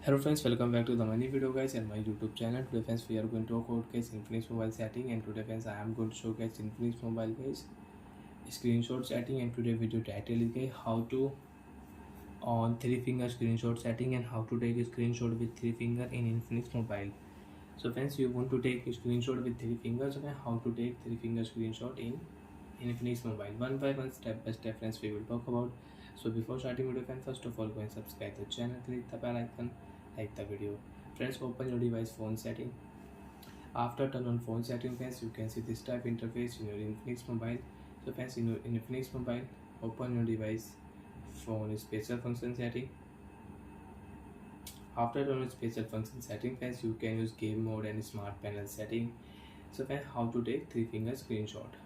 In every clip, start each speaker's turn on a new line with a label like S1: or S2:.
S1: Hello friends, welcome back to the many video guys and my YouTube channel. Today friends we are going to talk about guys Infinix mobile setting, and today friends I am going to show guys Infinix mobile guys screenshot setting, and today video title is guys how to on 3-finger screenshot setting and how to take a screenshot with 3 finger in Infinix mobile. So friends, you want to take a screenshot with 3 fingers, and how to take 3-finger screenshot in Infinix mobile. One by one, step by step friends we will talk about. So before starting video friends, first of all go and subscribe the channel, click the bell icon, like the video. Friends, open your device phone setting. After turn on phone setting friends, you can see this type interface in your Infinix mobile. So friends, in your Infinix mobile, open your device phone special function setting. After turn on special function setting friends, you can use game mode and smart panel setting. So friends, how to take 3-finger screenshot.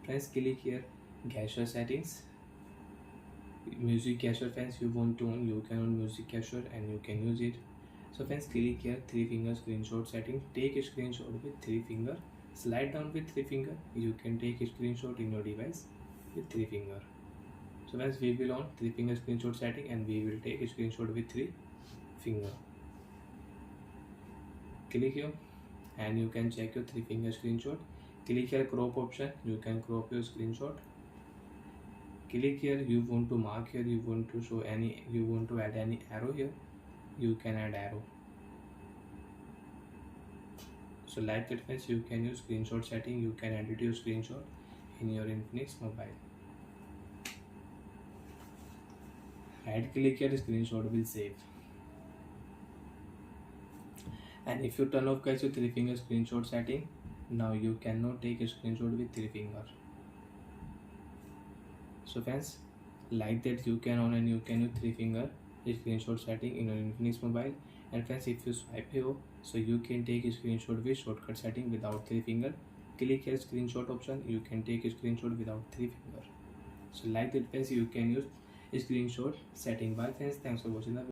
S1: Friends, click here gesture settings. Music gesture friends, you want to on, you can on music gesture and you can use it. So friends, click here 3-finger screenshot setting. Take a screenshot with 3 finger. Slide down with 3 finger. You can take a screenshot in your device with 3 finger. So friends, we will on 3-finger screenshot setting and we will take a screenshot with 3 finger. Click here and you can check your 3-finger screenshot. Click here crop option. You can crop your screenshot. Click here, you want to mark here, you want to show any, you want to add any arrow here, you can add arrow. So like that friends, you can use screenshot setting, you can edit your screenshot in your Infinix mobile. Right click here, screenshot will save. And if you turn off guys your 3-finger screenshot setting, now you cannot take a screenshot with 3 finger. So friends, like that you can on and you can use 3-finger screenshot setting in your Infinix mobile. And friends, if you swipe here, so you can take a screenshot with shortcut setting without 3 finger. Click here screenshot option, you can take a screenshot without 3 finger. So like that friends, you can use a screenshot setting. Bye friends, thanks for watching the video.